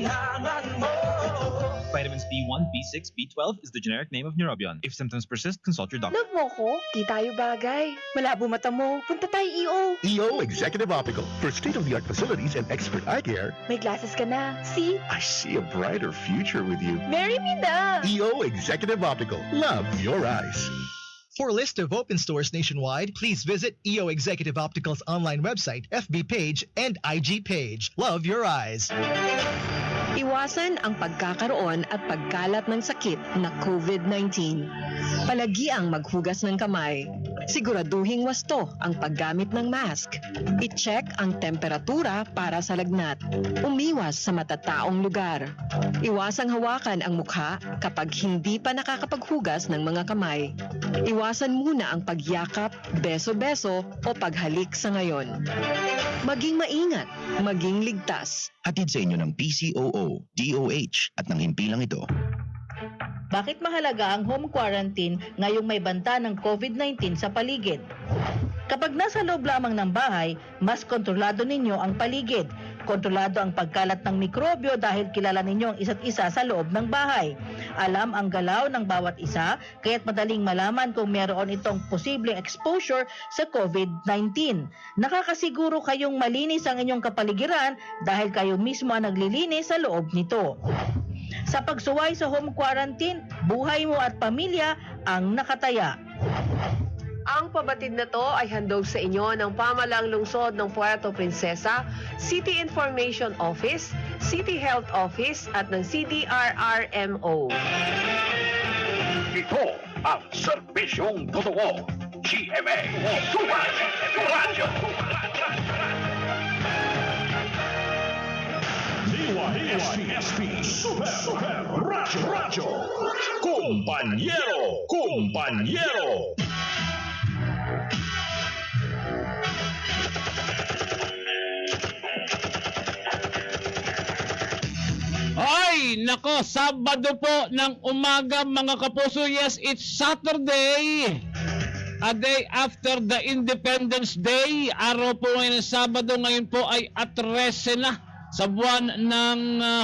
kailangan mo. Vitamins B1, B6, B12 is the generic name of Neurobion. If symptoms persist, consult your doctor. Love mo ko? Di tayo bagay. Malabo mata mo. Punta tayo EO. EO Executive Optical for state-of-the-art facilities and expert eye care. May glasses ka na. See? I see a brighter future with you. Marry me na. EO Executive Optical. Love your eyes. For a list of open stores nationwide, please visit EO Executive Optical's online website, FB page, and IG page. Love your eyes. Iwasan ang pagkakaroon at pagkalat ng sakit na COVID-19. Palagiang maghugas ng kamay. Siguraduhing wasto ang paggamit ng mask. I-check ang temperatura para sa lagnat. Umiwas sa matataong lugar. Iwasang hawakan ang mukha kapag hindi pa nakakapaghugas ng mga kamay. Iwasan muna ang pagyakap, beso-beso o paghalik sa ngayon. Maging maingat, maging ligtas. Hatid sa inyo ng PCOO, DOH at ng himpilang ito. Bakit mahalaga ang home quarantine ngayong may banta ng COVID-19 sa paligid? Kapag nasa loob lamang ng bahay, mas kontrolado ninyo ang paligid. Kontrolado ang pagkalat ng mikrobyo dahil kilala ninyo ang isa't isa sa loob ng bahay. Alam ang galaw ng bawat isa, kaya't madaling malaman kung meron itong posibleng exposure sa COVID-19. Nakakasiguro kayong malinis ang inyong kapaligiran dahil kayo mismo ang naglilinis sa loob nito. Sa pagsuway sa home quarantine, buhay mo at pamilya ang nakataya. Ang pabatid na to ay handog sa inyo ng Pamahalang Lungsod ng Puerto Princesa, City Information Office, City Health Office at ng CDRRMO. Ito ang serbisyong totoo. GMA Super Radyo. DYSP Super Radyo. Compañero. Ay, nako, Sabado po ng umaga mga kapuso. Yes, it's Saturday. A day after the Independence Day. Araw po ngayon ng Sabado. Ngayon po ay 13 na sa buwan ng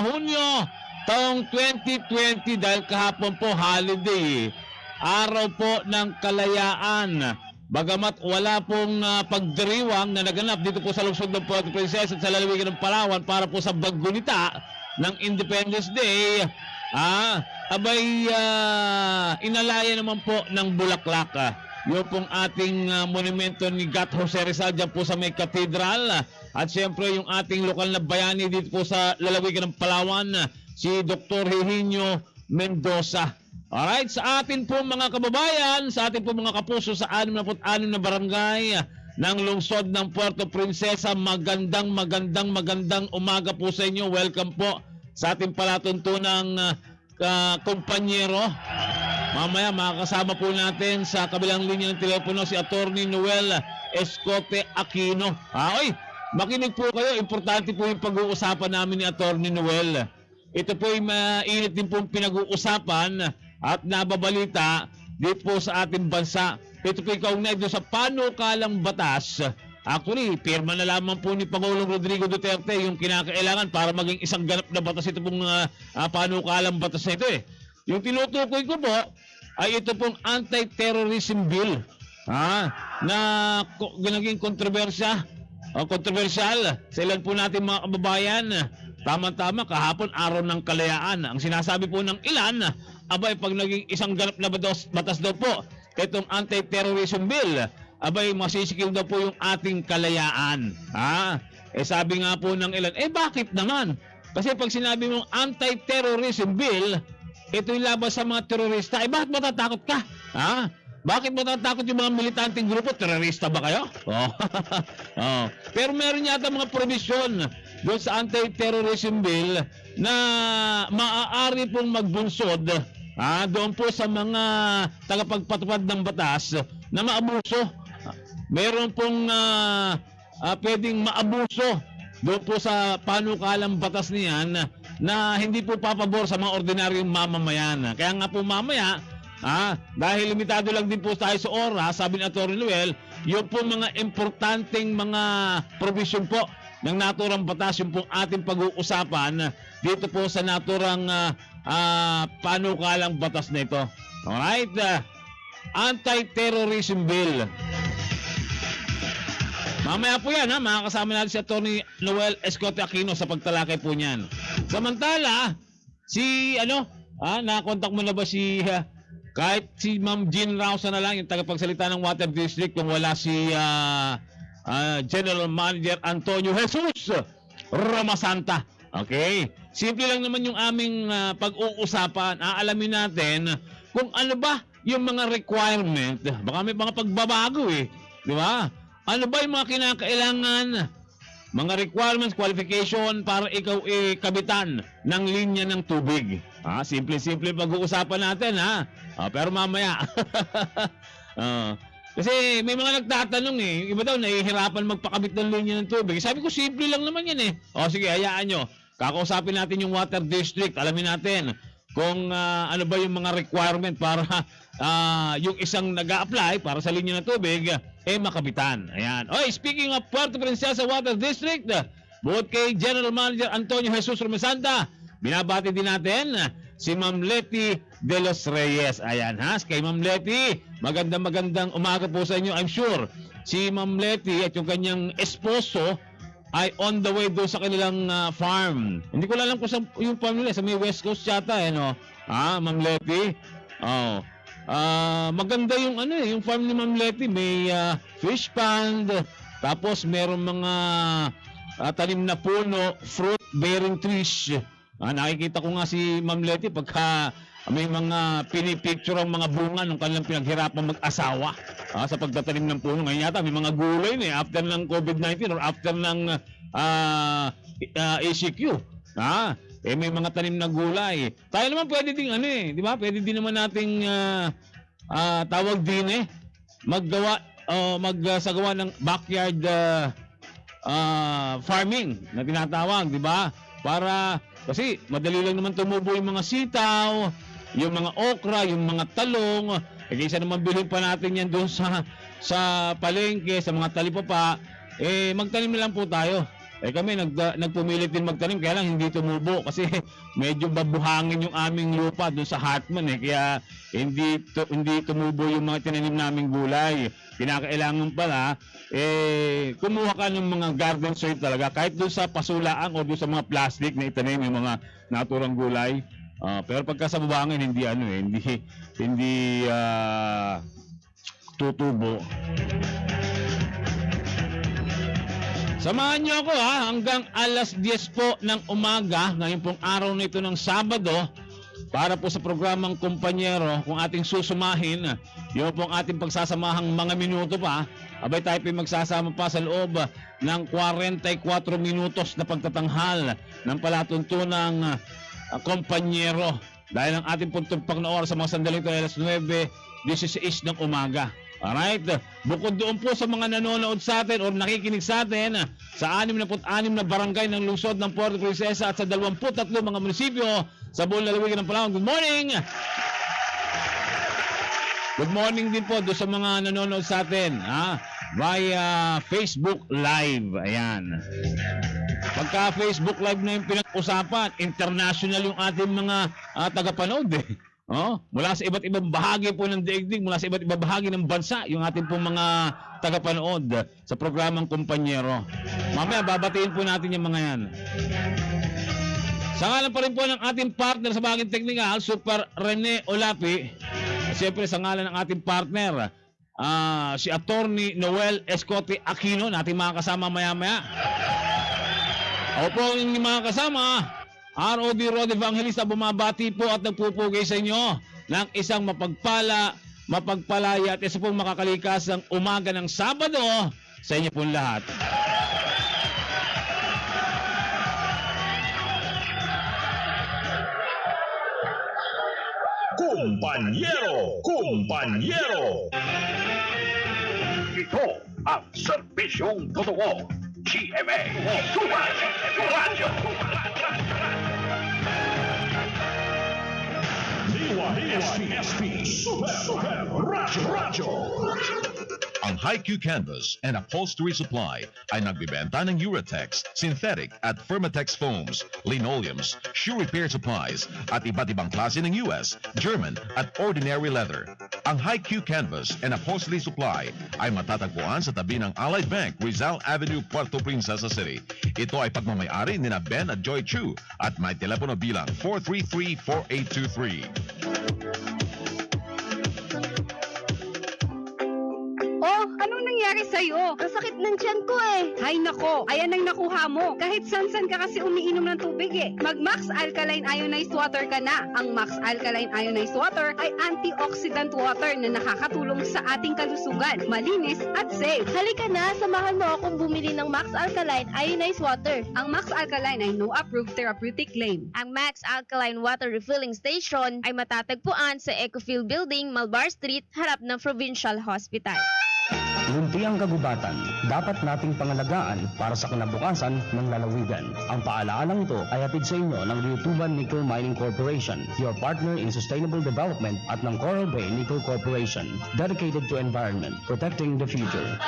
Hunyo, taong 2020. Dahil kahapon po holiday. Araw po ng kalayaan. Bagamat wala pong pagdiriwang na naganap dito po sa lungsod ng Puerto Princesa at sa lalawigan ng Palawan para po sa baggunita ng Independence Day, inalaya naman po ng bulaklak. Yung pong ating monumento ni Gat Jose Rizal dyan po sa may katedral. At siyempre yung ating lokal na bayani dito po sa lalawigan ng Palawan, si Dr. Higinio Mendoza. Alright, sa atin po mga kababayan, sa atin po mga kapuso sa 66 na barangay ng lungsod ng Puerto Princesa, magandang umaga po sa inyo. Welcome po sa ating palatuntunang kumpanyero. Mamaya makakasama po natin sa kabilang linya ng telepono si Attorney Noel Escote Aquino. Oy, makinig po kayo. Importante po yung pag-uusapan namin ni Attorney Noel. Ito po yung mainit din pong pinag-uusapan at nababalita dito po sa ating bansa. Ito po yung kaugnay doon sa panukalang batas. Actually, pirma na lamang po ni Pangulong Rodrigo Duterte yung kinakailangan para maging isang ganap na batas ito pong panukalang batas na ito eh. Yung tinutukoy ko po ay ito pong anti-terrorism bill na naging kontrobersyal sa ilan po natin mga kababayan. Tama-tama, kahapon araw ng kalayaan. Ang sinasabi po ng ilan, abay pag naging isang ganap na batas daw po itong anti-terrorism bill, abay masisikil daw po yung ating kalayaan. Sabi nga po ng ilan, bakit naman? Kasi pag sinabi mong anti-terrorism bill, ito yung laban sa mga terorista, bakit matatakot ka? Bakit matatakot yung mga militanteng grupo? Terorista ba kayo? Pero meron yata mga provision doon sa anti-terrorism bill na maaari pong magbunsod doon po sa mga tagapagpatupad ng batas na maabuso. Meron pong pwedeng maabuso doon po sa panukalang batas niyan na hindi po papabor sa mga ordinaryong mamamayan. Kaya nga po mamaya, dahil limitado lang din po tayo sa oras, sabi ni Atty. Noel, yung po mga importanteng mga provision po ng naturang batas yung pong ating pag-uusapan dito po sa naturang panukalang batas na ito. Alright? Anti-terrorism bill. Mamaya po yan, makakasama natin si Atty. Noel Escote Aquino sa pagtalakay po niyan. Samantala, nakakontak mo na ba kahit si Ma'am Jean Rausa na lang, yung tagapagsalita ng Water District, kung wala si General Manager Antonio Jesus Ramasanta. Okay? Simple lang naman yung aming pag-uusapan. Aalamin natin kung ano ba yung mga requirement. Baka may mga pagbabago di ba? Ano ba yung mga kinakailangan, mga requirements, qualification para ikaw kabitan ng linya ng tubig. Simple-simple pag-uusapan natin pero mamaya. Kasi may mga nagtatanong iba daw nahihirapan magpakabit ng linya ng tubig. Sabi ko simple lang naman yan sige, hayaan nyo. Kakausapin natin yung Water District, alamin natin kung ano ba yung mga requirement para yung isang nag-a-apply para sa linya ng tubig makabitan. Ayan. Speaking of Puerto Princesa Water District, bukod kay General Manager Antonio Jesus Ramasanta, binabati din natin si Ma'am Leti de los Reyes. Ayan kay Ma'am Leti, magandang umaga po sa inyo. I'm sure si Ma'am Leti at yung kanyang esposo ay on the way doon sa kanilang farm. Hindi ko alam kung sa yung farm nila, sa may West Coast yata Ma'am Leti. Maganda yung yung farm ni Ma'am Leti, may fish pond, tapos meron mga tanim na puno, fruit bearing trees. Nakikita ko nga si Ma'am Leti pagka may mga pinipicture ang mga bunga ng kanilang pinaghirapan mag-asawa sa pagtatanim ng puno. Ngayon yata may mga gulay after ng COVID-19 or after ng ACQ. May mga tanim na gulay. Tayo naman pwede din di ba? Pwede din naman nating tawag din magsagawa ng backyard farming na tinatawag, di ba? Para kasi madali lang naman tumubo yung mga sitaw, yung mga okra, yung mga talong. Kaysa naman bilhin pa natin yan doon sa palengke, sa mga talipapa, magtanim na lang po tayo. Kami nagpumilit din magtanim, kaya lang hindi tumubo kasi medyo babuhangin yung aming lupa doon sa Hartman kaya hindi tumubo yung mga tinanim naming gulay. Kinakailangan pala kumuha ka ng mga garden soil talaga, kahit doon sa pasulaan o doon sa mga plastic na itanim yung mga naturang gulay. Pero pagka sa buhangin hindi tutubo. Samahan niyo ako hanggang alas 10 po ng umaga ngayon pong araw na ito ng Sabado para po sa programang Kumpanyero. Kung ating susumahin, yun pong ating pagsasamahang mga minuto pa, abay tayo po magsasama pa sa loob ng 44 minutos na pagtatanghal ng palatuntunang Kumpanyero. Dahil ang ating puntugpang na oras sa mga sandaling ito ay alas 9:16 ng umaga. Alright, bukod doon po sa mga nanonood sa atin o nakikinig sa atin sa 66 na barangay ng lungsod ng Puerto Princesa at sa 23 mga munisipyo sa buong lalawigan ng Palawan. Good morning! Good morning din po doon sa mga nanonood sa atin via Facebook Live. Ayan. Pagka Facebook Live na yung pinag-usapan, international yung ating mga tagapanood mula sa iba't ibang bahagi po ng daigdig, mula sa iba't ibang bahagi ng bansa, yung ating pong mga tagapanood sa programang Kumpanyero. Mamaya babatiin po natin yung mga yan. Sa ngalan pa rin po ng ating partner sa Baging Teknikal, Super Rene Olapi. Siyempre sa ngalan ng ating partner, si Atty. Noel Escote Aquino, natin makakasama maya-maya. Ako po yung mga kasama, ROD Rod Evangelista, bumabati po at nagpupugay sa inyo ng isang mapagpalaya at isa pong makakalikas ng umaga ng Sabado sa inyo pong lahat. Kumpanyero! Kumpanyero! Ito ang serbisyong totoo. GMA Super Radio. DYSP Super Radio. Ang HiQ Canvas and Upholstery Supply ay nagbibenta ng Uratex, synthetic at Firmatex foams, linoleums, shoe repair supplies at iba't ibang klase ng US, German at ordinary leather. Ang HiQ Canvas and Upholstery Supply ay matatagpuan sa tabi ng Allied Bank, Rizal Avenue, Puerto Princesa City. Ito ay pagmamayari ni Ben at Joy Chu at may telepono bilang 433-4823. Oh, anong nangyari sa'yo? Ang sakit ng tiyan ko eh. Hay nako, ayan ang nakuha mo. Kahit san-san ka kasi umiinom ng tubig eh. Mag-Max Alkaline Ionized Water ka na. Ang Max Alkaline Ionized Water ay antioxidant water na nakakatulong sa ating kalusugan, malinis at safe. Halika na, samahan mo akong bumili ng Max Alkaline Ionized Water. Ang Max Alkaline ay no approved therapeutic claim. Ang Max Alkaline Water Refilling Station ay matatagpuan sa Ecofield Building, Malbar Street, harap ng Provincial Hospital. Luntiang kagubatan, dapat nating pangalagaan para sa kinabukasan ng lalawigan. Ang paalaalang ito ay hatid sa inyo ng Riutuban Nickel Mining Corporation, your partner in sustainable development, at ng Coral Bay Nickel Corporation, dedicated to environment, protecting the future.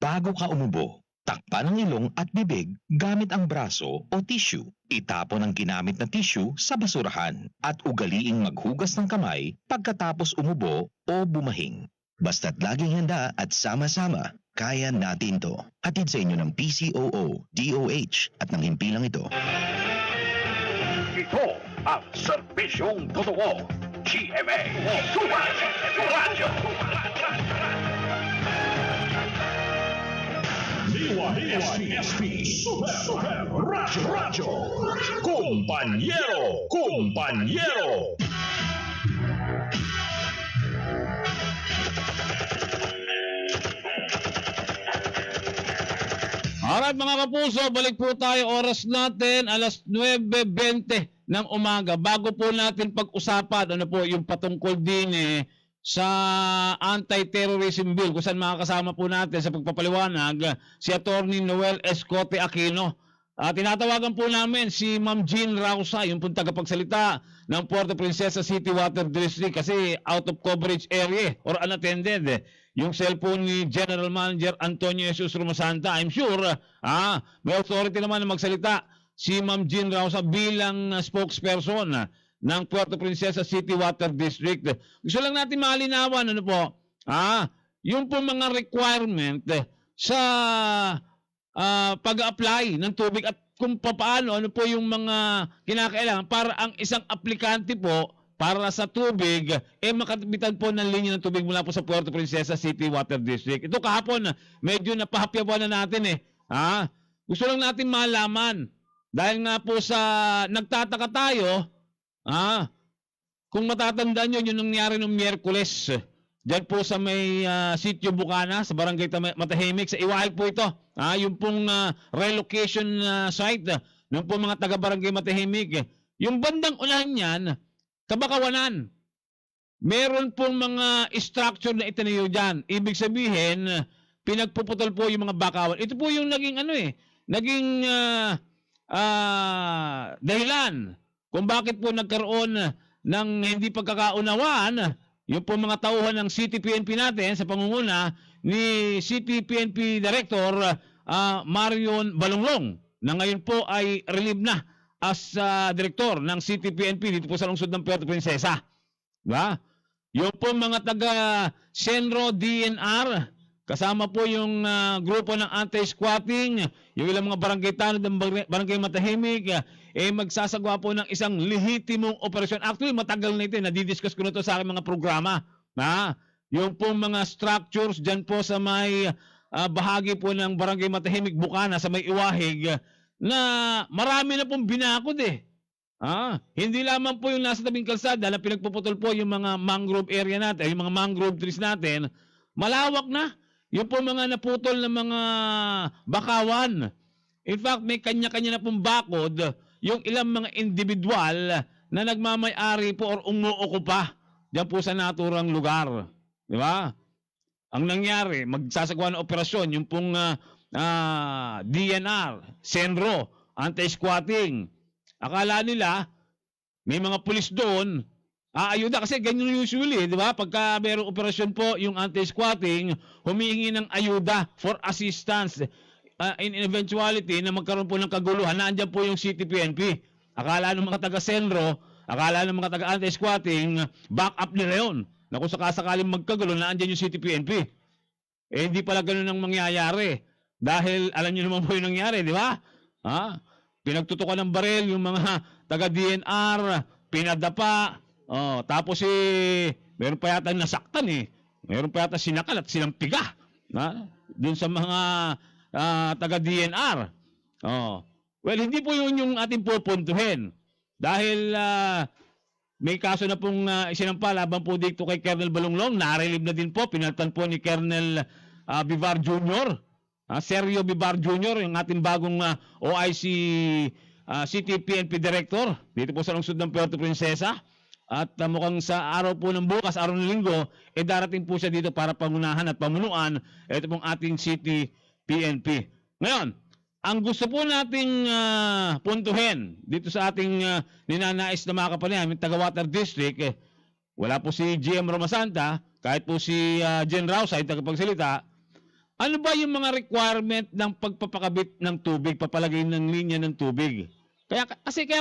Bago ka umubo, takpan ang ilong at bibig gamit ang braso o tissue. Itapon ang ginamit na tissue sa basurahan at ugaliing maghugas ng kamay pagkatapos umubo o bumahing. Basta't laging handa at sama-sama, kaya natin to. Hatid sa inyo ng PCOO, DOH at ng himpilang ito. Ito ang serbisyong totoo. GMA Sumas Radyo. DYSP Super Radyo. Kumpanyero. Alright mga kapuso, balik po tayo. Oras natin, alas 9:20 ng umaga. Bago po natin pag-usapan, ano po, yung patungkol din sa anti-terrorism bill, kung saan makakasama po natin sa pagpapaliwanag si Attorney Noel Escote Aquino. Tinatawagan po namin si Ma'am Jean Rausa, yung pong tagapagsalita ng Puerto Princesa City Water District, kasi out of coverage area or unattended yung cellphone ni General Manager Antonio Jesus Romasanta. I'm sure may authority naman na magsalita si Ma'am Jean Rausa bilang spokesperson ng Puerto Princesa City Water District. Gusto lang natin malinawan, ano po, yung po mga requirement sa pag-apply ng tubig at kung paano, ano po yung mga kinakailangan para ang isang aplikante po para sa tubig, makapitan po ng linya ng tubig mula po sa Puerto Princesa City Water District. Ito kahapon, medyo napahapyawan na natin Gusto lang natin malaman, dahil nga po sa nagtataka tayo, kung matatandaan nyo, yung nangyari noong Miyerkules, dyan po sa may Sitio Bukana, sa Barangay Matahimik, sa Iwahil po ito. Yung pong relocation site, yung pong mga taga-Barangay Matahimik. Yung bandang unahan yan, Kabakawanan. Meron pong mga structure na itinayo dyan. Ibig sabihin, pinagpuputol po yung mga bakawan. Ito po yung naging naging dahilan kung bakit po nagkaroon ng hindi pagkakaunawaan yung po mga tauhan ng CTPNP natin sa pangunguna ni CTPNP Director Marion Balonglong, na ngayon po ay relieved na as Director ng CTPNP dito po sa lungsod ng Puerto Princesa. Diba? Yung po mga taga Senro DNR, kasama po yung grupo ng anti-squatting, yung ilang mga barangay tanod ng Barangay Matahimik, magsasagawa po ng isang lehitimong operasyon. Actually, matagal na ito. Nadidiscuss ko na ito sa aking mga programa. Yung po mga structures dyan po sa may bahagi po ng Barangay Matahimik, Bukana, sa may Iwahig, na marami na pong binakod hindi lamang po yung nasa tabing kalsada na pinagpuputol po yung mga mangrove area natin, yung mga mangrove trees natin, malawak na. Yung po mga naputol na mga bakawan. In fact, may kanya-kanya na pong bakod yung ilang mga individual na nagmamay-ari po or umuokupa diyan po sa naturang lugar. Di ba? Ang nangyari, magsasagawa ng operasyon, yung pong DNR, Senro, anti-squatting. Akala nila, may mga pulis doon, ayuda kasi ganyan usually, di ba? Pagka mayroong operasyon po yung anti-squatting, humihingi ng ayuda for assistance in eventuality na magkaroon po ng kaguluhan. Nandiyan po yung CTPNP. Akala ng mga taga-Senro, akala ng mga taga-anti-squatting, back up nila yun. Na kung sakasakaling magkagulo, nandiyan yung CTPNP. Eh, hindi pala ganun ang mangyayari. Dahil alam niyo naman po yung nangyari, di ba? Pinagtutukan ng baril yung mga taga-DNR, pinadapa, tapos meron pa yata nasaktan meron pa yata sinakal at sinampiga dun sa mga taga-DNR. Well, hindi po yun yung ating pupuntuhin. Dahil may kaso na pong isinampa laban po dito kay Colonel Balonglong, na-relieve na din po, pinalitan po ni Colonel Vivar Jr., Sergio Vivar Jr., yung ating bagong OIC City PNP Director dito po sa lungsod ng Puerto Princesa. At mukhang sa araw po ng bukas, araw ng linggo, darating po siya dito para pangunahan at pamunuan ito pong ating City PNP. Ngayon, ang gusto po nating puntuhin dito sa ating ninanais na mga kapatid, yung taga-Water District, wala po si GM Romasanta, kahit po si Jen Rausa, yung tagapagsalita. Ano ba yung mga requirement ng pagpapakabit ng tubig, papalagay ng linya ng tubig? Kaya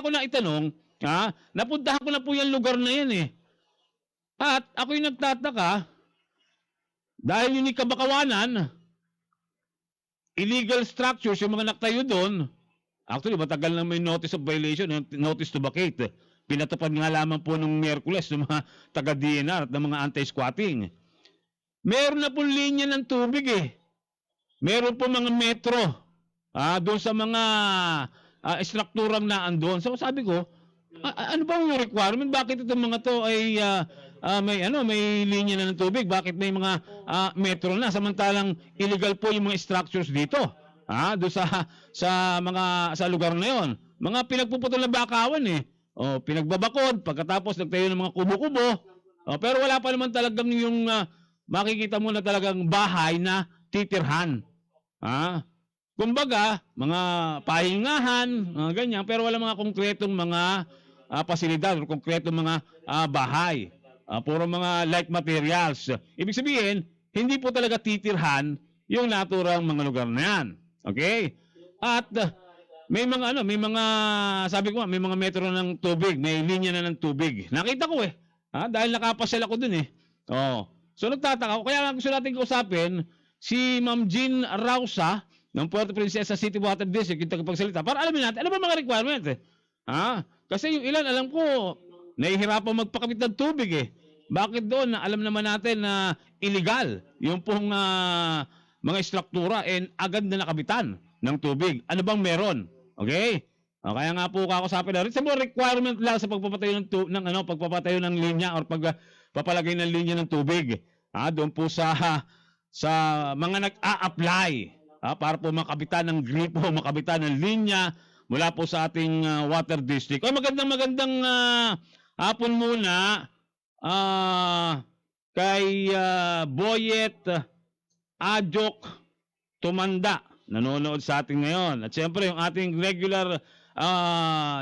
ko na itanong, napuntahan ko na po yung lugar na yan At ako yung nagtataka, dahil yung kabakawanan, illegal structures, yung mga naktayo doon, actually matagal na may notice of violation, notice to vacate. Pinatupad nga lamang po nung Miyerkules ng mga taga-DNR at ng mga anti-squatting. Meron na po linya ng tubig Meron po mga metro doon sa mga strukturang naandun. So sabi ko, ano ba yung requirement? Bakit itong mga to ay may linya na ng tubig? Bakit may mga metro na? Samantalang illegal po yung mga structures dito. Doon sa lugar na yon. Mga pinagpuputol na bakawan pinagbabakod, pagkatapos nagtayo ng mga kubo-kubo. Pero wala pa naman talagang yung makikita mo na talagang bahay na titirhan. Kumbaga, mga pahingahan, ganyan, pero wala mga konkretong mga pasilidad o konkretong mga bahay. Puro mga light materials. Ibig sabihin, hindi po talaga titirhan yung naturang mga lugar na yan. Okay? At may mga sabi ko may mga metro ng tubig, may linya na ng tubig. Nakita ko dahil nakapasyal ako dun So nagtataka ako, kaya gusto natin kausapin si Ma'am Jean Rausa ng Puerto Princesa City Water District, yung tagapagsalita, para alamin natin, ano ba mga requirement Kasi yung ilan, alam ko, nahihirapan magpakabit ng tubig Bakit doon na alam naman natin na illegal yung pong mga struktura agad na nakabitan ng tubig? Ano bang meron? Okay? Kaya nga po kakusapin na rin sa mga requirement lang sa pagpapatayo pagpapatayo ng linya or pagpapalagay ng linya ng tubig. Doon po sa mga nag-a-apply para po makabitan ng gripo, makabitan ng linya mula po sa ating water district. Magandang hapon muna kay Boyet Ajok Tumanda, nanonood sa atin ngayon. At siyempre yung ating regular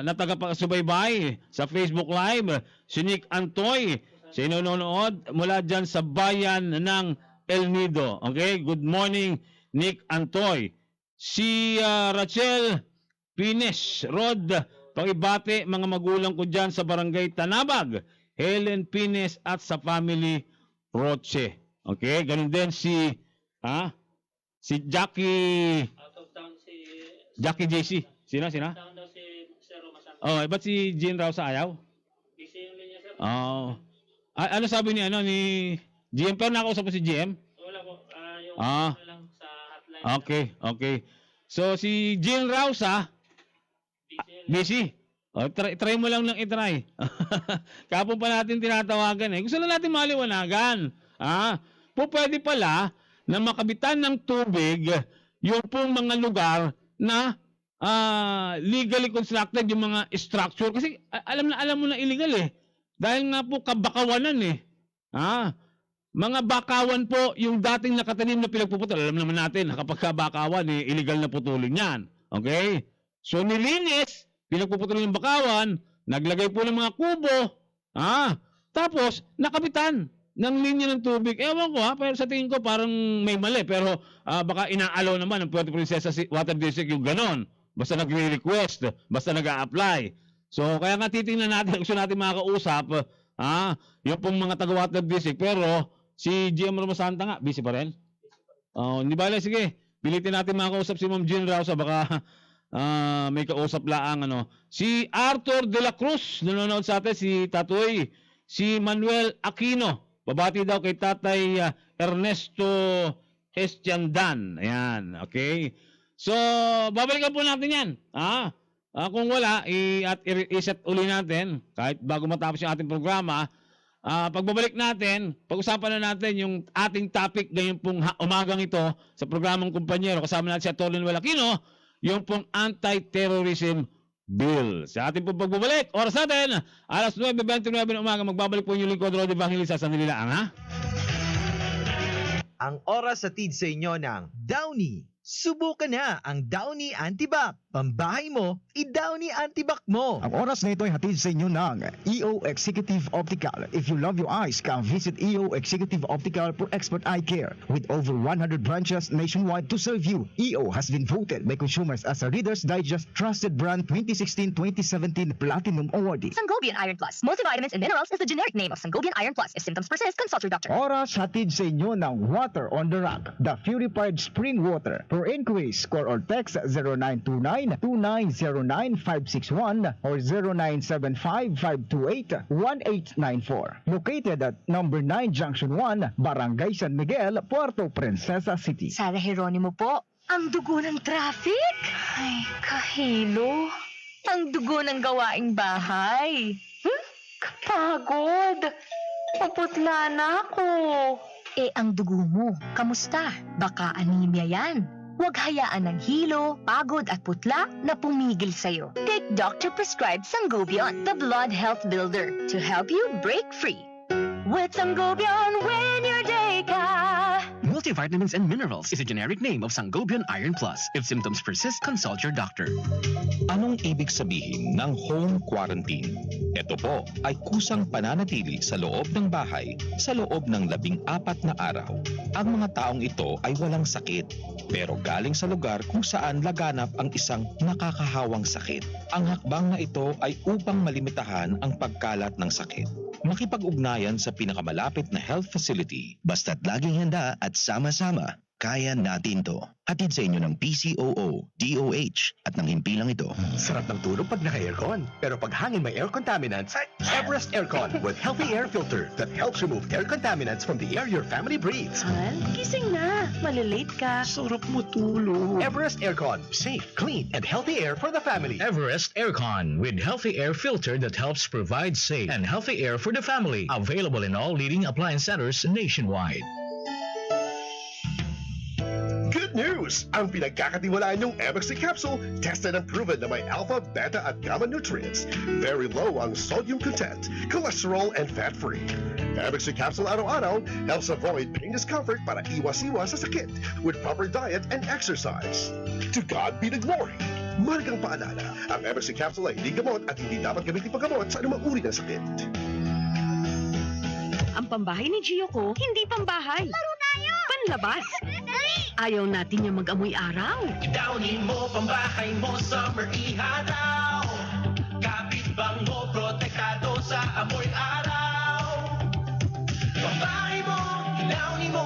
na tagapagsubaybay sa Facebook Live, si Nick Antoy, siya nanonood mula dyan sa bayan ng El Nido. Okay? Good morning, Nick Antoy. Si Rachel Pines Rod, pakibate mga magulang ko dyan sa barangay Tanabag, Helen Pines at sa family Roche. Okay? Ganun din si Jackie Jackie JC. Sino? Ba't si Jean Rausa ayaw? Ano sabi ni GM? Pero nakausap po si GM? Wala po. Lang sa hotline. Okay. So si Jean Rausa busy. Try mo lang i-try. Kapon pa natin tinatawagan Gusto na natin maliwanagan. Pwede pala na makabitan ng tubig yung pong mga lugar na legally constructed yung mga structure. Kasi alam mo na illegal Dahil nga po kabakawanan mga bakawan po yung dating nakatanim na pinagpuputol. Alam naman natin na kapag bakawan illegal na putulin yan. Okay? So nilinis, pinagpuputol yung bakawan, naglagay po ng mga kubo, Tapos, nakabitan ng linya ng tubig. Ewan ko pero sa tingin ko parang may mali. Pero baka inaalaw naman ng Puerto Princesa Water District yung ganon. Basta nagre-request, basta nag-a-apply. So, kaya nga titingnan natin, gusto natin makausap, yung pong mga taga-Water District. Pero, si GM Romasanta nga, busy pa rin. Hindi ba, sige, pilitin natin makausap si Ma'am Jean Rausa, baka may kausap laang, Si Arthur de la Cruz, nanonood sa atin, si Tatoy, si Manuel Aquino, babati daw kay Tatay Ernesto Estiandan. Ayan, okay? So, babalikan po natin yan. Kung wala, i-set uli natin, kahit bago matapos yung ating programa, pagbabalik natin, pag-usapan na natin yung ating topic ngayon pong umagang ito sa programang Kumpanyero. Kasama natin si Atty. Manuel Aquino, yung pong anti-terrorism bill. Sa ating pong pagbabalik, oras natin, alas 9:29 ng umaga, magbabalik po yung lingkod Rod Evangelista sa Nililaan, Ang oras sa tid sa inyo ng Downy. Subukan na ang Downy Antibac. Pambahay mo, i-Downy Antibac mo. Ang oras na ito ay hatid sa inyo ng EO Executive Optical. If you love your eyes, come visit EO Executive Optical for expert eye care. With over 100 branches nationwide to serve you, EO has been voted by consumers as a Reader's Digest Trusted Brand 2016-2017 Platinum Awardee. Sangobion Iron Plus. Multivitamins and minerals is the generic name of Sangobion Iron Plus. If symptoms persist, consult your doctor. Oras hatid sa inyo ng Water on the Rock, the purified spring water. For inquiries, call or text 0929-2909-561 or 0975-528-1894. Located at number 9 Junction 1, Barangay San Miguel, Puerto Princesa City. Sara Geronimo po. Ang dugo ng traffic. Ay, kahilo. Ang dugo ng gawaing bahay. Kapagod. Paputla na ako. Ang dugo mo, kamusta? Baka anemia yan. Huwag hayaan ng hilo, pagod at putla na pumigil sa'yo. Take doctor-prescribed Sangobion, the blood health builder, to help you break free. With Sangobion, win your day ka! Multivitamins and minerals is a generic name of Sangobion Iron Plus. If symptoms persist, consult your doctor. Anong ibig sabihin ng home quarantine? Ito po ay kusang pananatili sa loob ng bahay sa loob ng 14 na araw. Ang mga taong ito ay walang sakit, pero galing sa lugar kung saan laganap ang isang nakakahawang sakit. Ang hakbang na ito ay upang malimitahan ang pagkalat ng sakit. Makipag-ugnayan sa pinakamalapit na health facility. Basta't laging handa at sama-sama, kaya natin to. Hatid sa inyo ng PCOO, DOH at ng himpilang ito. Sarap ng tulog pag naka-aircon. Pero pag hangin may air contaminants, Everest Aircon with healthy air filter that helps remove air contaminants from the air your family breathes. Han, gising na. Malilate ka. Sarap mo tulog. Everest Aircon. Safe, clean, and healthy air for the family. Everest Aircon with healthy air filter that helps provide safe and healthy air for the family. Available in all leading appliance centers nationwide. Good news! Ang pinagkakatiwalaan yung MXC capsule, tested and proven na may alpha, beta at gamma nutrients. Very low ang sodium content, cholesterol and fat-free. MXC capsule araw-araw helps avoid pain discomfort para iwas-iwas sa sakit with proper diet and exercise. To God be the glory! Mahalagang paalala, ang MXC capsule ay hindi gamot at hindi dapat gamitin paggamot sa anumang uri ng sakit. Ang pambahay ni Gio ko, hindi pambahay. Laro tayo! Panlabas. Ayaw natin yung mag-amoy araw. Downin mo, pambahay mo, summer iharaw. Kapitbang mo, protektado sa amoy araw. Pambahay mo, downin mo.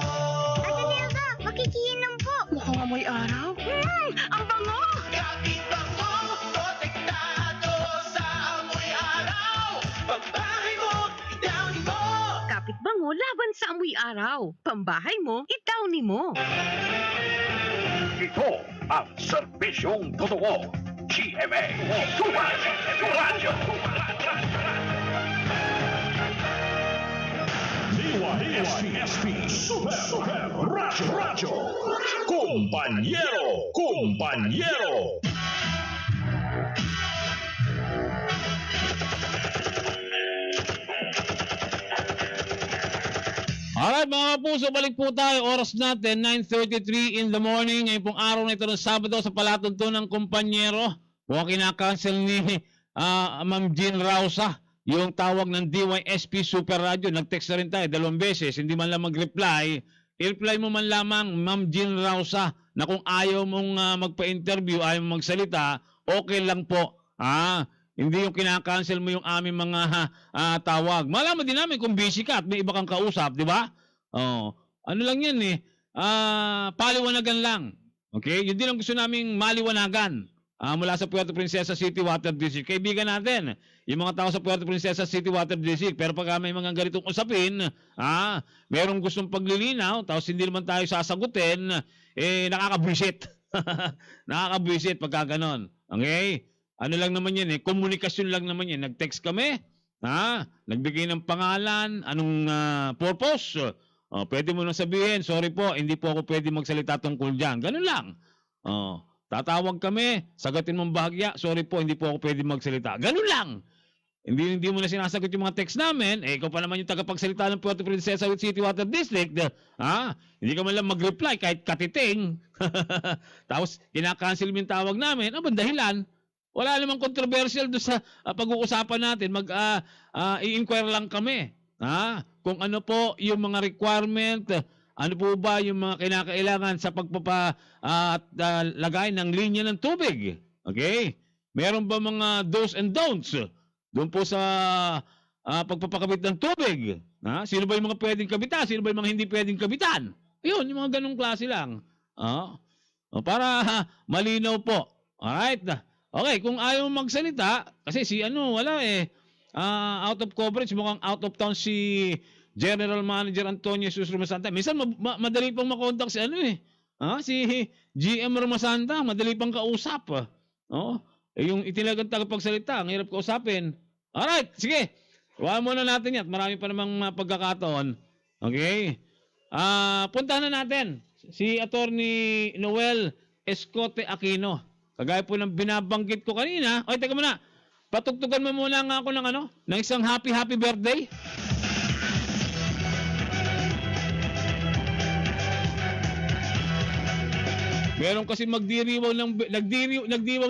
Ate Nilda, makikiinom po. Mukhang amoy araw. Ang bango! Kapitbang mo, protektado sa amoy araw. Pambahay mo, downin mo. Kapitbango laban sa amoy araw. Pambahay mo, i-downy mo. Ito ang serbisyong totoo. GMA. Radyo. DYSP Super Radyo. Kumpanyero. Alright mga kapuso, balik po tayo. Oras natin, 9:33 in the morning. Ngayon pong araw na ito ng Sabado sa palatuntunan ng Kumpanyero. Kung kinakancel ni Ma'am Jean Rausa yung tawag ng DYSP Super Radio, nag-text na rin tayo 2 beses, hindi man lang mag-reply. I-reply mo man lamang, Ma'am Jean Rausa, na kung ayaw mong magpa-interview, ayaw mong magsalita, okay lang po. Hindi yung kinakancel mo yung aming mga tawag. Malaman din namin kung busy ka at may iba kang kausap, di ba? Ano lang yan paliwanagan lang. Okay? Yun din ang gusto naming maliwanagan. Mula sa Puerto Princesa City Water District. Kaibigan natin, yung mga tao sa Puerto Princesa City Water District. Pero pag may mga ganitong usapin, merong gustong paglilinaw, tapos hindi naman tayo sasagutin, nakakabwisit. Nakakabwisit pagka ganon. Okay? Ano lang naman yan komunikasyon lang naman yan. Nag-text kami, nagbigay ng pangalan, anong purpose. Pwede mo nang sabihin, sorry po, hindi po ako pwede magsalita tungkol dyan. Ganun lang. Tatawag kami, sagatin mong bahagya, sorry po, hindi po ako pwede magsalita. Ganun lang. Hindi mo na sinasagot yung mga text namin, ikaw pa naman yung tagapagsalita ng Puerto Princesa City Water District. Hindi ka man lang mag-reply kahit katiting. Tapos, kinakancel mo yung tawag namin. Ang dahilan, wala namang controversial doon sa pag-uusapan natin. I-inquire lang kami. Kung ano po yung mga requirement, ano po ba yung mga kinakailangan sa pagpapalagay ng linya ng tubig? Okay? Meron ba mga do's and don'ts doon po sa pagpapakabit ng tubig? Sino ba yung mga pwedeng kabitan? Sino ba yung mga hindi pwedeng kabitan? Ayun, yung mga ganong klase lang. Para malinaw po. Alright? Okay, kung ayaw magsalita, kasi wala out of coverage, mukhang out of town si General Manager Antonio Jesus Romasanta. Minsan madali pang makontak si si GM Romasanta, madali pang kausap. Yung itinagang tagapagsalita, ang hirap kausapin. Alright, sige. Huwag muna natin yan. Marami pa namang pagkakataon. Okay? Puntahan na natin si Attorney Noel Escote Aquino. Kagaya po ng binabanggit ko kanina. Teka muna. Patugtugan mo muna nga ako ng isang happy birthday. Meron kasi nagdiriwang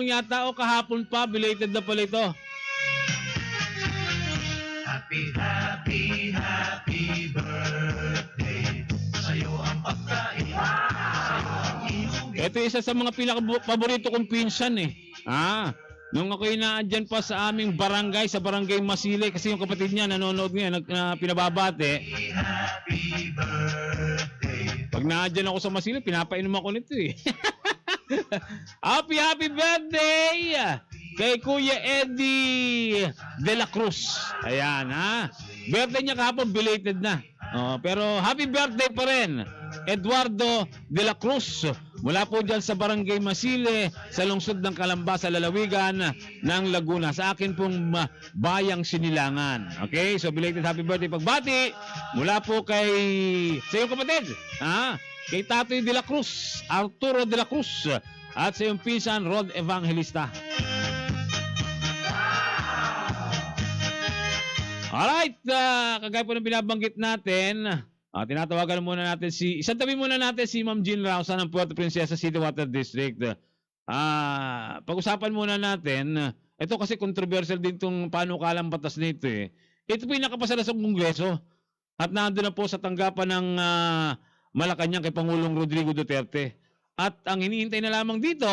yata kahapon pa, belated na pala ito. Happy birthday. Sa'yo ang pagkain. Sa'yo ang iyong... Ito isa sa mga pinaka-paborito kong pinsan Nung ako'y naandyan pa sa aming barangay, sa barangay Masile, kasi yung kapatid niya nanonood niya, pinababate. Happy birthday. Pag naandyan ako sa Masile, pinapainom ako nito Happy birthday kay Kuya Eddie de la Cruz. Ayan birthday niya kahapon, belated na. Pero happy birthday pa rin, Eduardo de la Cruz. Mula po dyan sa Barangay Masile, sa lungsod ng Calamba, sa lalawigan ng Laguna. Sa akin pong bayang Sinilangan. Okay? So belated happy birthday pagbati mula po kay sa iyong kapatid. Kay Tatoy de la Cruz, Arturo de la Cruz, at sa iyong pinsan, Rod Evangelista. Alright, kagaya po ng binabanggit natin, tinatawagan muna natin isang tabi muna natin si Ma'am Jean Rausa ng Puerto Princesa City Water District. Pag-usapan muna natin, ito kasi controversial din itong panukalang batas nito Ito po yung nakapasala sa Kongreso at nandun na po sa tanggapan ng Malacanang kay Pangulong Rodrigo Duterte. At ang hinihintay na lamang dito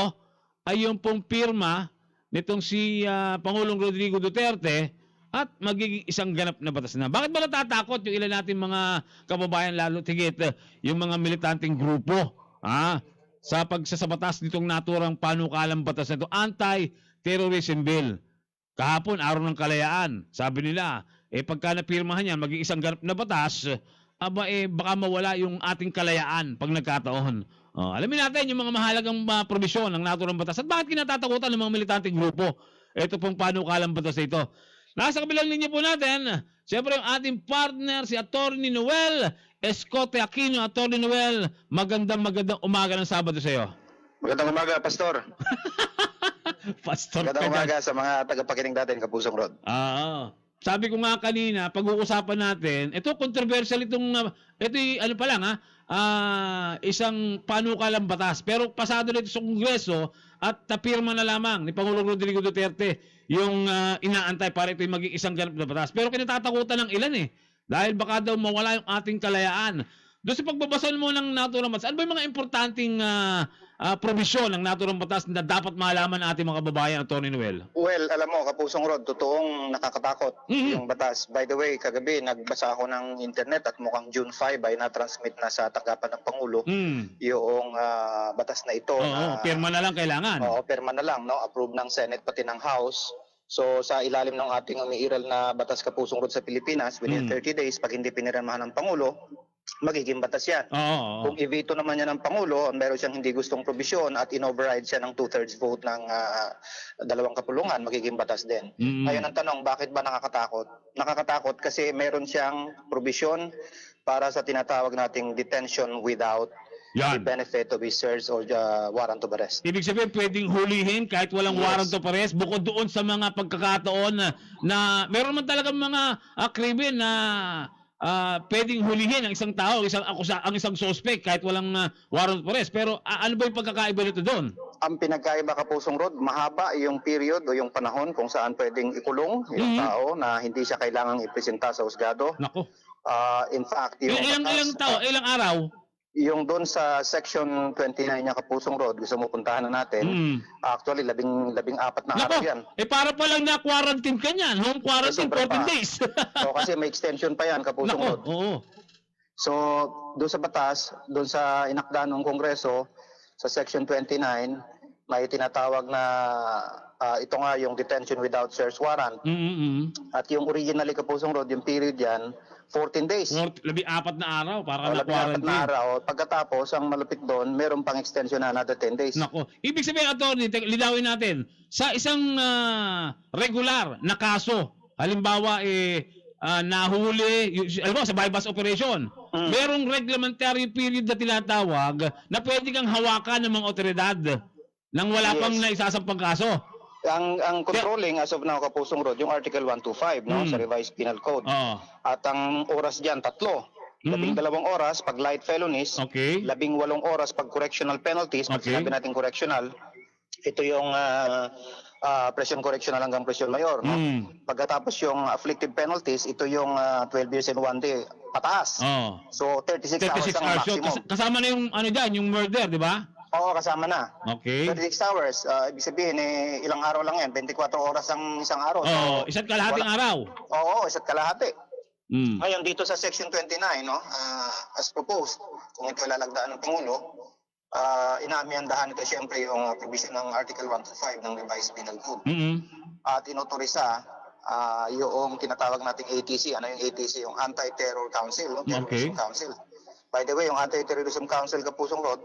ay yung pong pirma nitong si Pangulong Rodrigo Duterte at magiging isang ganap na batas na. Bakit ba natatakot yung ilan natin mga kababayan, lalo tigit yung mga militanteng grupo sa pagsasabatas nitong naturang panukalang batas na ito, anti-terrorism bill? Kahapon, araw ng kalayaan, sabi nila, pagka napirmahan yan, magiging isang ganap na batas, baka mawala yung ating kalayaan pag nagkataon. Alamin natin yung mga mahalagang probisyon ng naturang batas at bakit kinatatakutan ng mga militanteng grupo ito pong panukalang batas na ito. Nasa kabilang linya po natin, siyempre yung ating partner, si Attorney Noel Escote Aquino. Attorney Noel, magandang umaga ng Sabado sa iyo. Magandang umaga, Pastor. Pastor, magandang umaga sa mga tagapakinig natin, Kapusong Rod. Sabi ko nga kanina, pag-uusapan natin, ito controversial itong, ano pa lang isang panukalang batas. Pero pasado nito sa Kongreso at pirma na lamang ni Pangulong Rodrigo Duterte yung inaantay para ito'y maging isang ganap na batas. Pero kinatatakutan ng ilan dahil baka daw mawala yung ating kalayaan. Doon sa pagbabasa mo ng naturang batas, ano ba yung mga importanteng probisyon ng naturang batas na dapat malaman ng ating mga kababayan, Atty. Noel? Well, alam mo, Kapusong Rod, totoong nakakatakot yung batas. By the way, kagabi nagbasa ako ng internet at mukhang June 5 ay na-transmit na sa tanggapan ng Pangulo yung batas na ito. Oo, pirma na lang kailangan. Oo, pirma na lang, no? Approve ng Senate pati ng House. So sa ilalim ng ating umiiral na batas, Kapusong Rod, sa Pilipinas, within 30 days, pag hindi pinirmahan ng Pangulo, magiging batas yan. Kung i-veto naman yan ng Pangulo, meron siyang hindi gustong probisyon at in-override siya ng 2/3 vote ng dalawang kapulungan, magiging batas din. Ngayon ang tanong, bakit ba nakakatakot? Nakakatakot kasi meron siyang probisyon para sa tinatawag nating detention without the benefit of his search or warrant of arrest. Ibig sabihin, pwedeng hulihin kahit walang warrant of arrest, bukod doon sa mga pagkakataon na meron man talagang mga krimen na pwedeng hulihin ang isang tao, ang isang suspect kahit walang warrant of arrest. Pero ano ba yung pagkakaiba nito doon? Ang pinagkaiba, Kapusong Rod, mahaba yung period o yung panahon kung saan pwedeng ikulong yung tao na hindi siya kailangang ipresenta sa husgado. Nako. In fact, yung ilang araw? Yung doon sa section 29 niya, Kapusong Rod, gusto mo puntahan na natin, actually, 14 na araw yan. Para pa lang na-quarantine ka niyan, home quarantine, 14 days. So, kasi may extension pa yan, Kapusong Rod. So, doon sa batas, doon sa inakda ng Kongreso, sa section 29, may tinatawag na ito nga yung detention without search warrant. At yung originally, Kapusong Rod, yung period yan, 14 days. 4 na araw para na-quarantine. 4 na araw. Pagkatapos, ang malupit doon, meron pang extension na another 10 days. Nako. Ibig sabihin, Atty., linawin natin, sa isang regular na kaso, halimbawa, nahuli, alam mo, sa bypass operation, merong reglementary period na tinatawag na pwede kang hawakan ng mga otoridad nang wala pang naisasampang kaso. Ang controlling as of now, Kapusong Rod, yung Article 125 no, sa Revised Penal Code. At ang oras diyan 3. 12 oras pag light felonies, 18 oras pag correctional penalties, pag sinabi natin correctional, ito yung presyon correctional hanggang presyon mayor, no? Pagkatapos yung afflictive penalties, ito yung 12 years and 1 day pataas. So 36 hours ang maximum. Kasama na yung yung murder, di ba? Oo, kasama na. Okay. 36 hours. Ibig sabihin, ilang araw lang yan. 24 oras ang isang araw. Oo, isa't kalahating araw. Oo, isa't kalahati. Ngayon, dito sa Section 29, no, as proposed, kung ito lalagdaan ng Pangulo, inaamyandahan ito siyempre yung provision ng Article 125 ng Revised Penal Code. At inotorisa yung tinatawag nating ATC. Ano yung ATC? Yung Anti-Terror Council, no? Terrorism Council. By the way, yung Anti-Terrorism Council, Kapusong Rod,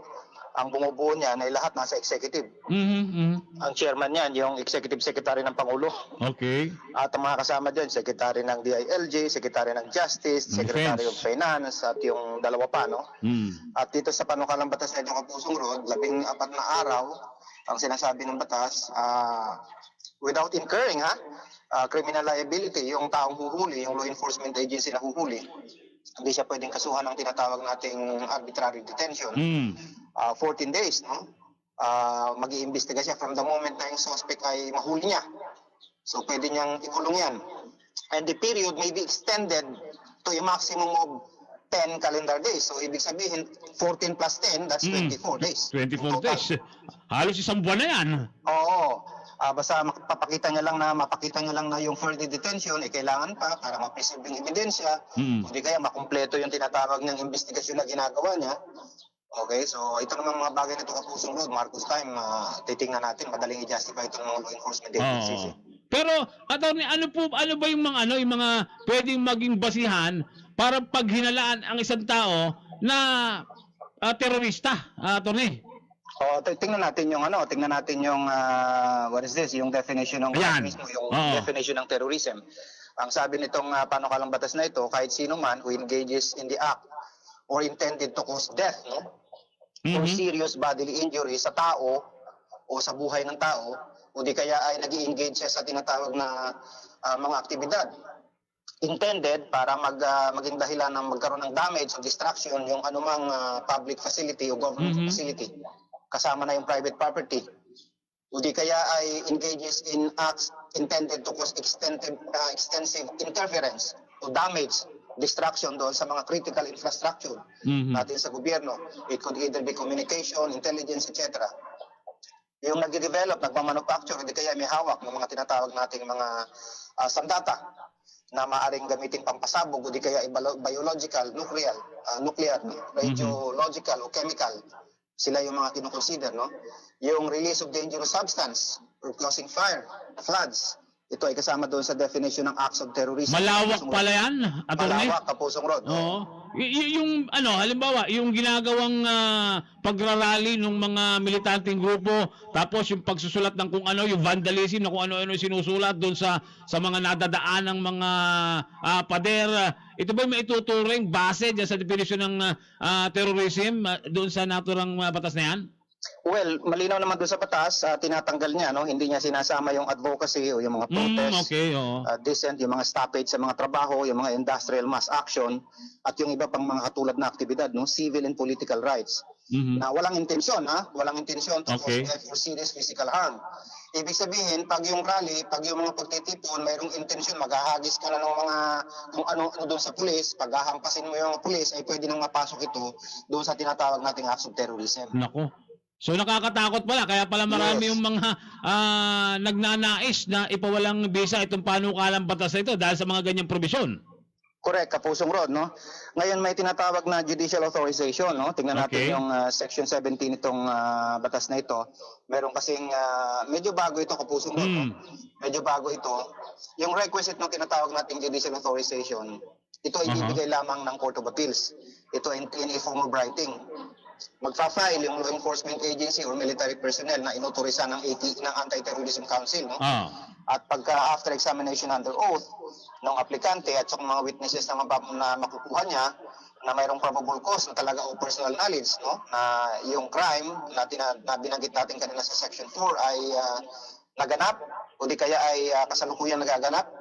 ang bumubuo niyan ay lahat nasa executive. Ang chairman niyan, yung executive secretary ng Pangulo. Okay. At ang mga kasama dyan, secretary ng DILG, secretary ng Justice, secretary of Finance, at yung dalawa pa, no? At dito sa panukalang batas na ito, Kapusong Rod, 14 na araw, ang sinasabi ng batas, without incurring, criminal liability, yung taong huhuli, yung law enforcement agency na huhuli, hindi siya pwedeng kasuhan ng tinatawag nating arbitrary detention. 14 days, no? Mag-iimbestiga siya from the moment na yung suspect ay mahuli niya. So, pwede niyang ikulong yan. And the period may be extended to a maximum of 10 calendar days. So, ibig sabihin, 14 plus 10, that's 24 days. 24 days. Halos isang buwan na yan. Oo. Basta mapakita niya lang na yung further detention kailangan pa para ma-preserve yung ebidensya. Hindi kaya makumpleto yung tinatawag ng investigasyon na ginagawa niya. Okay, so ito naman mga bagay na ito, Kapusong Rod, Marcos time, titingnan natin, madaling i-justify itong mga law enforcement agencies. Pero, Atty., ano ba yung mga pwedeng maging basihan para paghinalaan ang isang tao na terorista, Atty.? Tingnan natin yung what is this, yung definition ng definition ng terrorism. Ang sabi nitong panukalang batas na ito, kahit sino man who engages in the act or intended to cause death, no? Or serious bodily injury sa tao o sa buhay ng tao, o di kaya ay nag-i-engage siya sa tinatawag na mga aktibidad intended para maging dahilan ng magkaroon ng damage o destruction yung anumang public facility o government facility. Kasama na yung private property. o di kaya ay engages in acts intended to cause extensive interference o damage, destruction doon sa mga critical infrastructure natin sa gobyerno. It could either be communication, intelligence, etc. Yung nagde-develop, nagmamanufacture, hindi kaya may hawak ng mga tinatawag nating mga sandata na maaring gamitin pampasabog o di kaya biological, nuclear, radiological o chemical. Sila yung mga kinukonsider, no? Yung release of dangerous substance or causing fire, floods. Ito ay kasama doon sa definition ng acts of terrorism. Malawak pala yan, attorney? Malawak, Kapusong Rod. Oo. Yung halimbawa, yung ginagawang pagrarally ng mga militanteng grupo, tapos yung pagsusulat ng kung ano, yung vandalism na kung ano-ano sinusulat doon sa mga nadadaan ng mga pader. Ito ba may ituturing base dyan sa definition ng terrorism doon sa naturang batas na yan? Well, malinaw naman doon sa batas, tinatanggal niya, no? Hindi niya sinasama yung advocacy o yung mga protest, dissent, yung mga stoppage sa mga trabaho, yung mga industrial mass action, at yung iba pang mga katulad na aktibidad, no? Civil and political rights. Na walang intensyon, walang intensyon to cause death or serious physical harm. Ibig sabihin, pag yung rally, pag yung mga pagtitipon, mayroong intensyon, maghahagis ka na ng mga kung ano doon sa pulis, paghahampasin mo yung mga pulis, ay pwede nang mapasok ito doon sa tinatawag nating acts of terrorism. Nako. So nakakatakot pala, kaya pala marami yung mga nagnanais na ipawalang bisa itong panukalang batas na ito dahil sa mga ganyang probisyon. Correct, Kapusong Rod, no? Ngayon may tinatawag na judicial authorization, no? Tingnan natin yung section 17 itong batas na ito. Meron kasing medyo bago ito, Kapusong Rod, no? Medyo bago ito. Yung requisite ng tinatawag nating judicial authorization, ito ay ibibigay lamang ng Court of Appeals. Ito ay in a form of writing. Magfa-file yung law enforcement agency or military personnel na inutorisan ng Anti-Terrorism Council, no? At pagka after examination under oath ng aplikante at sa mga witnesses na makukuha niya na mayroong probable cause na talaga o personal knowledge, no? Na yung crime na binanggit natin kanina sa section 4 ay naganap o di kaya ay kasalukuyang nagaganap.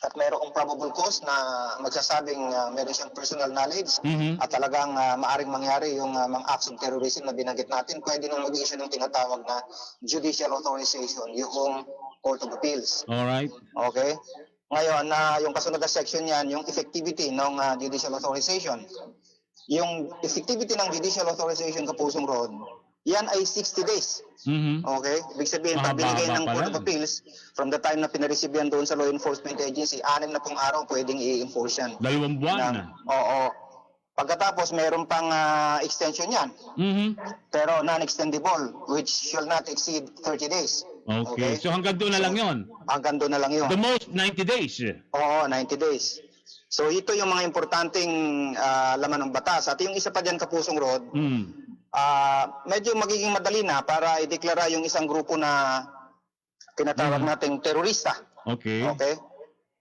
At mayroong probable cause na magsasabing meron siyang personal knowledge at talagang maaring mangyari yung mga acts of terrorism na binanggit natin, pwede nang mag-issue ng tinatawag na judicial authorization, yung Court of Appeals. Alright. Okay? Ngayon, yung kasunod na section yan, yung effectivity ng judicial authorization. Yung effectivity ng judicial authorization, Kapusong Rod, yan ay 60 days. Okay? Ibig sabihin, pag binigay ng Court of Appeals, from the time na pinareceive yan doon sa law enforcement agency, 6 na pong araw pwedeng i-enforce yan. 2 buwan. Oo. Pagkatapos, meron pang extension yan. Pero non-extendable, which shall not exceed 30 days. Okay. So hanggang doon na lang yon. Hanggang doon na lang yun. The most 90 days. Oo, 90 days. So ito yung mga importanteng laman ng batas. At yung isa pa dyan, Kapusong Rod, medyo magiging madali na para ideklara yung isang grupo na tinatawag nating terorista. Okay. Okay?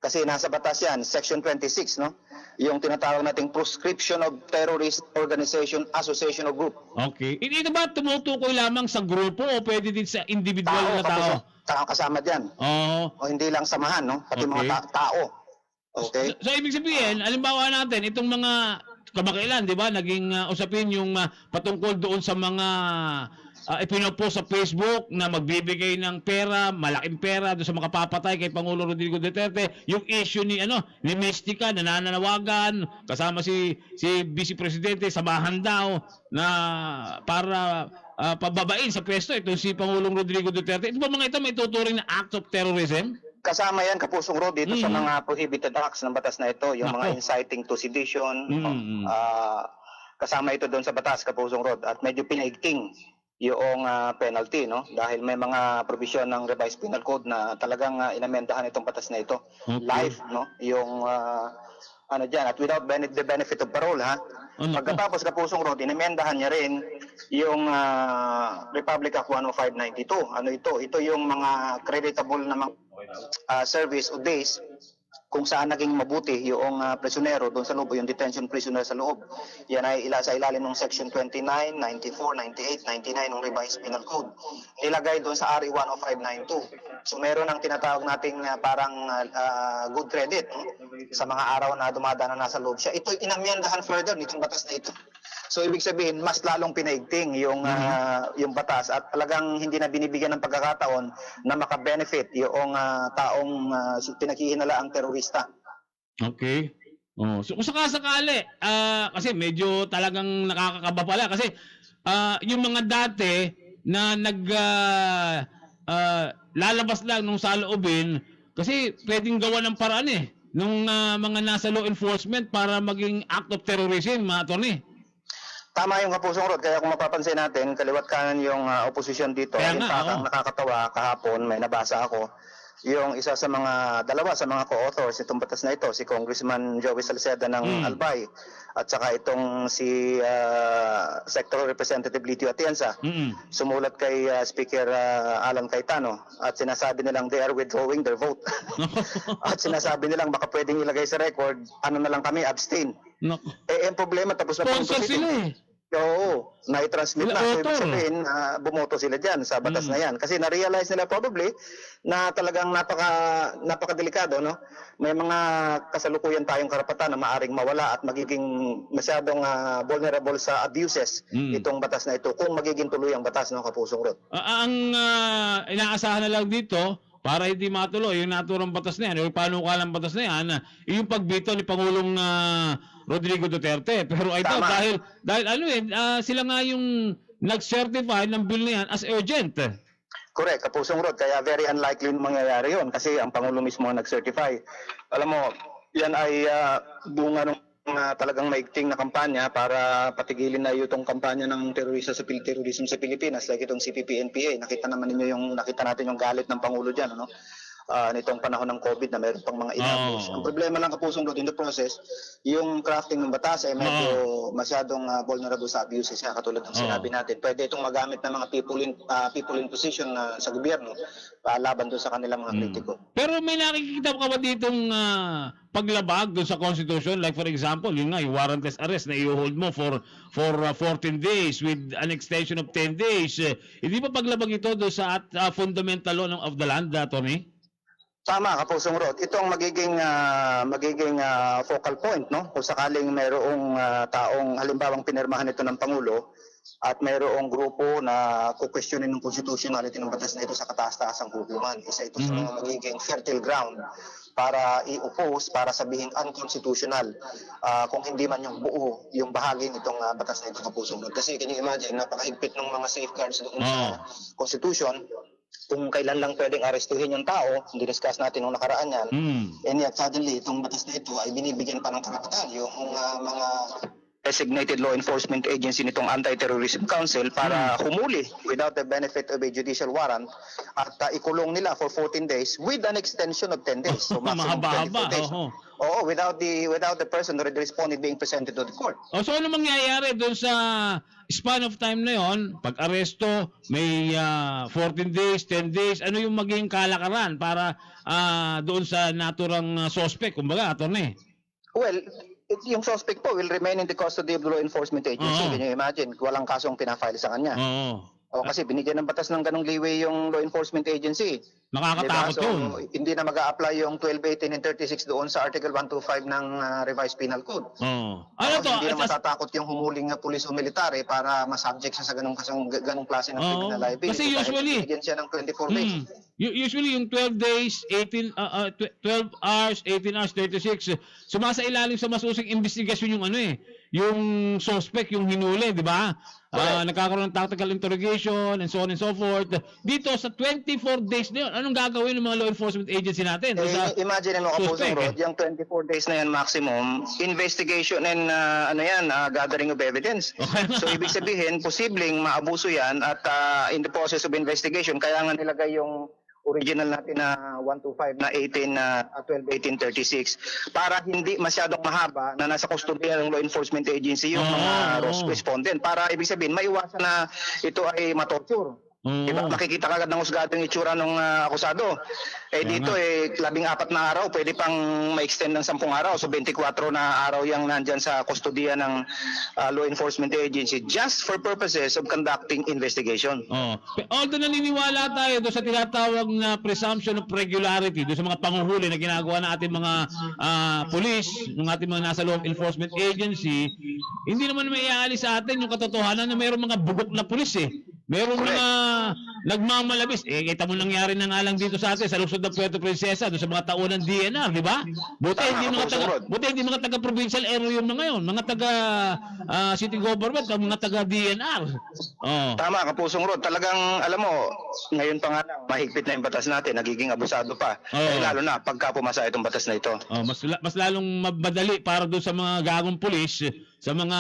Kasi nasa batas yan, section 26, no? Yung tinatawag nating proscription of terrorist organization, association or group. Okay. Ito ba tumutukoy lamang sa grupo o pwede din sa individual na tao? Tao kasama dyan. O hindi lang samahan, no? Pati mga tao. Okay. So ibig sabihin, halimbawa natin, itong mga kamakailan, di ba, naging usapin yung patungkol doon sa mga ipinopost sa Facebook na magbibigay ng pera, malaking pera doon sa makapapatay kay Pangulo Rodrigo Duterte. Yung issue ni Mystica na nananawagan kasama si Vice Presidente, samahan daw na para pababain sa pwesto itong si Pangulong Rodrigo Duterte. Ito ba mga ito may tuturing na act of terrorism? Kasama yan, Kapusong Rod, dito sa mga prohibited acts ng batas na ito, yung mga inciting to sedition, kasama ito doon sa batas, Kapusong Rod, at medyo pinaigting yung penalty, no? Dahil may mga provision ng revised penal code na talagang inamendahan itong batas na ito. Life, no? Yung dyan, at without the benefit of parole, ha? Pagkatapos, Kapusong Rod, inamendahan niya rin yung Republic Act 10592. Ano ito? Ito yung mga creditable na service o days kung saan naging mabuti yung prisionero doon sa loob, yung detention prisoner sa loob. Yan ay sa ilalim ng section 29, 94, 98, 99 ng revised penal code. Nilagay doon sa RE 10592. So meron ang tinatawag nating parang good credit sa mga araw na dumadaan na nasa loob siya. Ito inamyendahan further nitong batas na ito. So ibig sabihin mas lalong pinaigting yung yung batas at talagang hindi na binibigyan ng pagkakataon na maka-benefit yung taong pinaghihinalaang terorista. Okay. So kung sakasakali, kasi medyo talagang nakakakaba pala kasi yung mga dati na lalabas lang nung saloobin kasi pwedeng gawa ng paraan nung mga nasa law enforcement para maging act of terrorism, attorney. Tama yung Kapusong Rod, kaya kung mapapansin natin, kaliwat kanan yung opposition dito. In fact, ang nakakatawa kahapon, may nabasa ako, yung isa sa dalawa sa mga co-authors itong batas na ito, si Congressman Joey Salceda ng Albay at saka itong si Secretary Representative Litio Atienza, sumulat kay Speaker Alan Cayetano at sinasabi nilang they are withdrawing their vote. At sinasabi nilang baka pwedeng ilagay sa record, ano na lang kami, abstain. Ang problema tapos na sponsor sila Oo, na-transmit na. So, ibig sabihin, bumoto sila dyan sa batas na yan. Kasi na-realize nila probably na talagang napaka-delikado, no? May mga kasalukuyan tayong karapatan na maaring mawala at magiging masyadong vulnerable sa abuses itong batas na ito kung magiging tuloy ang batas ng Kapusong Rod. Ang inaasahan na lang dito, para hindi matuloy yung naturang batas na yan, yung panukalang batas na yan, yung pagbito ni Pangulong Rodrigo Duterte. Pero ito, dahil sila nga yung nag-certify ng bill na yan as urgent. Correct, Kapusong Rod. Kaya very unlikely mangyayari yun kasi ang Pangulo mismo ang nag-certify. Alam mo, yan ay bunga ng talagang maigting na kampanya para patigilin na itong kampanya ng terrorism sa Pilipinas, like itong CPP-NPA. Nakita natin yung galit ng Pangulo dyan, ano? Nitong panahon ng COVID na mayroon pang mga inabos. Ang problema lang, Kapusong Rod, in the process, yung crafting ng batas ay medyo masyadong vulnerable sa abuses, katulad ng sinabi natin. Pwede itong magamit ng mga people in position sa gobyerno laban doon sa kanilang mga kritiko. Pero may nakikita ka ba ditong paglabag doon sa Constitution? Like for example, yung warrantless arrest na i-hold mo for 14 days with an extension of 10 days. Hindi ba paglabag ito doon sa fundamental law of the land, Tony? Tama, Kapusong Rod. Ito ang magiging focal point, no? Kung sakaling mayroong taong halimbawang pinirmahan ito ng Pangulo at mayroong grupo na kukwestiyonin ng constitutionality ng batas na ito sa kataas-taasang hukuman. Isa ito sa mga magiging fertile ground para i-oppose, para sabihin unconstitutional kung hindi man yung buo, yung bahagi nitong batas na ito, Kapusong Rod. Kasi can you imagine, napakahigpit ng mga safeguards doon sa Constitution. Kung kailan lang pwedeng arestuhin yung tao, discuss natin nung nakaraan yan, and yet suddenly itong batas na ito ay binibigyan pa ng karapatan yung mga designated law enforcement agency nitong Anti-Terrorism Council para humuli without the benefit of a judicial warrant at ikulong nila for 14 days with an extension of 10 days. So maximum 24 days. Oo, without the person already responded being presented to the court. So ano mangyayari doon sa span of time na yon? Pag aresto, may 14 days, 10 days, ano yung maging kalakaran para doon sa naturang suspect, kumbaga, attorney? Well, yung suspect po will remain in the custody of the law enforcement agency. Can you imagine? Walang kasong pinafile sa kanya. Kasi binigyan ng batas ng ganong leeway yung law enforcement agency. Nakakatakot yun. So, hindi na mag-a-apply yung 12, 18, and 36 doon sa Article 125 ng Revised Penal Code. Hindi na matatakot yung humuling pulis o military para masubject siya sa ganong klase ng criminal liability. Kasi usually, binigyan siya ng 24 days. Usually yung 12 days, 12 hours, 18 hours, 36, sumasailalim sa masusing investigasyon yung yung suspect, yung hinuli, di ba? Nagkakaroon ng tactical interrogation and so on and so forth. Dito sa 24 days na yun, anong gagawin ng mga law enforcement agency natin? Imagine mo, Kapusong Rod, yung 24 days na yan maximum, investigation and gathering of evidence. So ibig sabihin, posibleng maabuso yan at in the process of investigation, kaya nga nilagay yung original natin na 125 na 12, 18, 36 para hindi masyadong mahaba na nasa kustodiya ng law enforcement agency yung mga respondent para ibig sabihin maiwasan na ito ay matorture. Diba? Makikita ka agad ng husgado yung itsura ng akusado. Dito 14 na araw, pwede pang ma-extend ng 10 araw. So 24 na araw yung nandyan sa kustodiya ng law enforcement agency just for purposes of conducting investigation. Although naniniwala tayo doon sa tinatawag na presumption of regularity, doon sa mga panguhuli na ginagawa ng ating mga police, ng ating mga nasa law enforcement agency, hindi naman may ialis sa atin yung katotohanan na mayroong mga bugok na police Meron mga nagmamalabis. Kita mo nangyari na nga lang dito sa atin sa lungsod ng Puerto Princesa doon sa mga taunang DNR, di ba? Buti hindi mga taga-provincial area yung mga ngayon. Mga taga city government, mga taga DNR. Tama, Kapusong Rod. Talagang, alam mo, ngayon pa nga mahigpit na yung batas natin, nagiging abusado pa. Lalo na pagka pumasa itong batas na ito. Mas lalong madali para doon sa mga gagong pulis, sa mga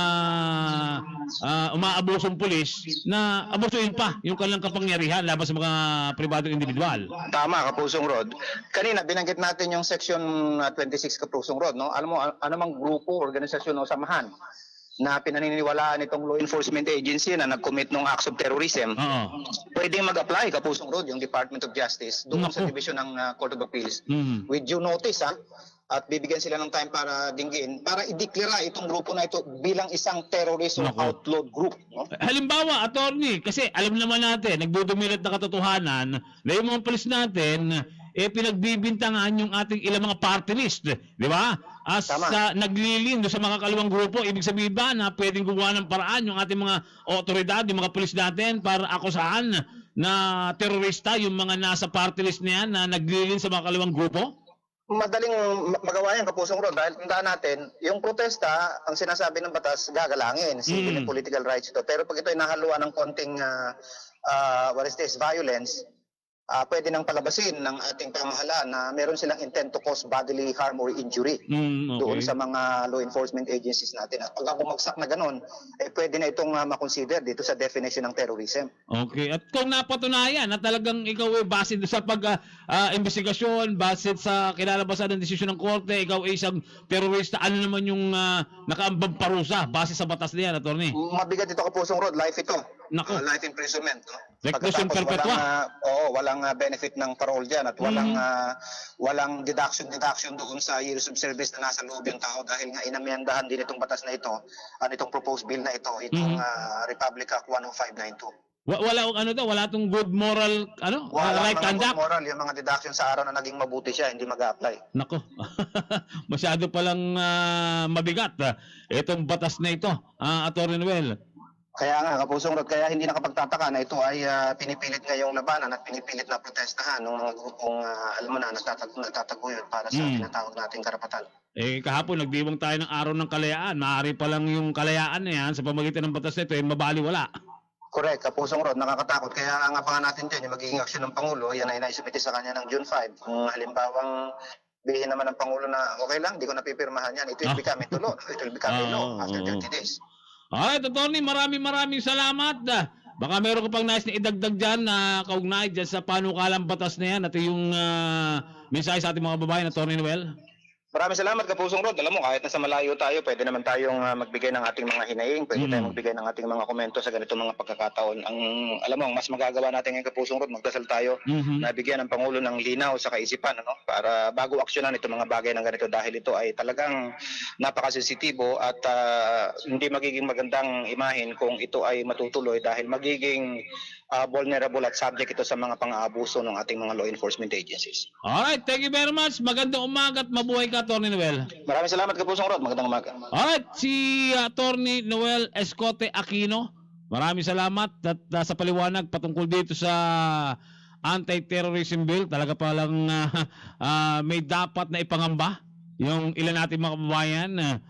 umaabusong pulis na abusuin pa yung kanilang kapangyarihan laban sa mga pribadong individual. Tama, Kapusong Rod. Kanina binanggit natin yung section 26, Kapusong Rod, no? Alam mo, anumang grupo, organisasyon o samahan na pinaniniwalaan itong law enforcement agency na nag-commit ng acts of terrorism, pwedeng mag-apply, Kapusong Rod, yung Department of Justice doon sa division ng Court of Appeals with due notice, at bibigyan sila ng time para dinggin, para ideklara itong grupo na ito bilang isang terrorist or outlawed group. No? Halimbawa, attorney, kasi alam naman natin, nagdudumilit na katotohanan na yung mga polis natin, pinagbibintangan yung ating ilang mga party list, di ba? As naglilin do sa mga kalawang grupo, ibig sabihin ba na pwedeng gumawa ng paraan yung ating mga otoridad, yung mga polis natin para akusahan na terorista yung mga nasa party list na yan na naglilin sa mga kalawang grupo? Madaling magawa yan, Kapusong Rod, dahil tandaan natin, yung protesta, ang sinasabi ng batas, gagalangin, civil and political rights ito. Pero pag ito ay nahaluan ng konting violence, pwede nang palabasin ng ating pamahalaan na meron silang intent to cause bodily harm or injury doon sa mga law enforcement agencies natin. At pag bumagsak na ganun, pwede na itong makonsider dito sa definition ng terrorism. Okay. At kung napatunayan na talagang ikaw base sa pag-investigasyon, base sa kinalabasan ng desisyon ng korte, ikaw ay isang terorista, ano naman yung nakaambang parusa base sa batas niyan, attorney? Mabigat ito, Kapusong Rod, life ito. Life imprisonment. Reclusion perpetua. Walang benefit ng parole dyan at walang deduction doon sa years of service na nasa loob yung tao dahil nga inamyandahan din itong batas na ito, itong proposed bill na ito, itong Republic Act 10592. Wala tong good moral, right conduct. Good moral, yung mga deduction sa araw na naging mabuti siya, hindi mag-a-apply. Nako. Masyado palang mabigat itong batas na ito, Atty. Noel. Kaya nga, Kapusong Rod, kaya hindi nakapagtataka na ito ay pinipilit ngayong labanan at pinipilit na protestahan ng mga grupong, alam mo na, nagtataguyod para sa tinatawag nating karapatan. Kahapon, nagdiwang tayo ng araw ng kalayaan. Maaari pa lang yung kalayaan na yan sa pamagitan ng batas na ito, mabaliwala. Correct, Kapusong Rod, nakakatakot. Kaya nga pa nga natin dyan, yung magiging aksyon ng Pangulo, yan ay naisumiti sa kanya ng June 5. Kung halimbawang bihin naman ng Pangulo na okay lang, di ko napipirmahan yan, it will become into law. It will become a law after 30 days. Alright, attorney, maraming salamat. Baka meron ka pang nais na idagdag dyan na kaugnay dyan sa panukalang batas na yan. Ito yung mensahe sa ating mga babae, Attorney Noel. Maraming salamat, Kapusong Rod. Alam mo, kahit nasa malayo tayo, pwede naman tayong magbigay ng ating mga hinaing, pwede tayong magbigay ng ating mga komento sa ganito mga pagkakataon. Alam mo, mas magagawa natin ngayon, Kapusong Rod, magdasal tayo na bigyan ng Pangulo ng linaw sa kaisipan, para bago aksyonan itong mga bagay ng ganito dahil ito ay talagang napakasensitibo at hindi magiging magandang imahin kung ito ay matutuloy dahil magiging vulnerable at subject ito sa mga pang-aabuso ng ating mga law enforcement agencies. Alright, thank you very much. Magandang umaga at mabuhay ka, Atty. Noel. Maraming salamat, Kapusong Rod. Magandang umaga. Alright, si Atty. Noel Escote Aquino. Maraming salamat at sa paliwanag patungkol dito sa anti-terrorism bill. Talaga palang may dapat na ipangamba yung ilan natin mga kababayan.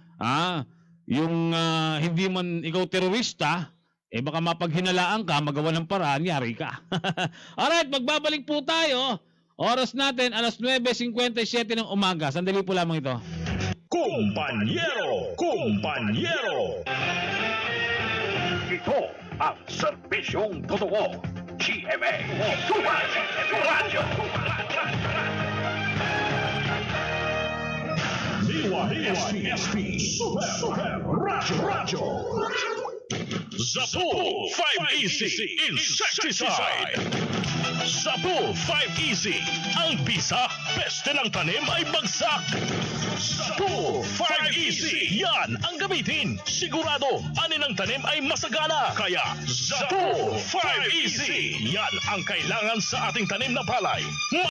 Yung hindi man ikaw terorista, baka mapaghinalaan ka, magawa ng paraan, yari ka. Alright, magbabalik po tayo. Oras natin, alas 9:57 ng umaga. Sandali po lamang ito. Kumpanyero! Ito ang serbisyong totoo. GMA Radyo. DYSP Super Radyo. Zapool 5 Easy Insecticide. Zapool 5 Easy. Ang bisa, peste ng tanim ay bagsak. Zapool 5 Easy. Yan ang gamitin. Sigurado, ani ng tanim ay masagana. Kaya Zapool 5 Easy. Yan ang kailangan sa ating tanim na palay.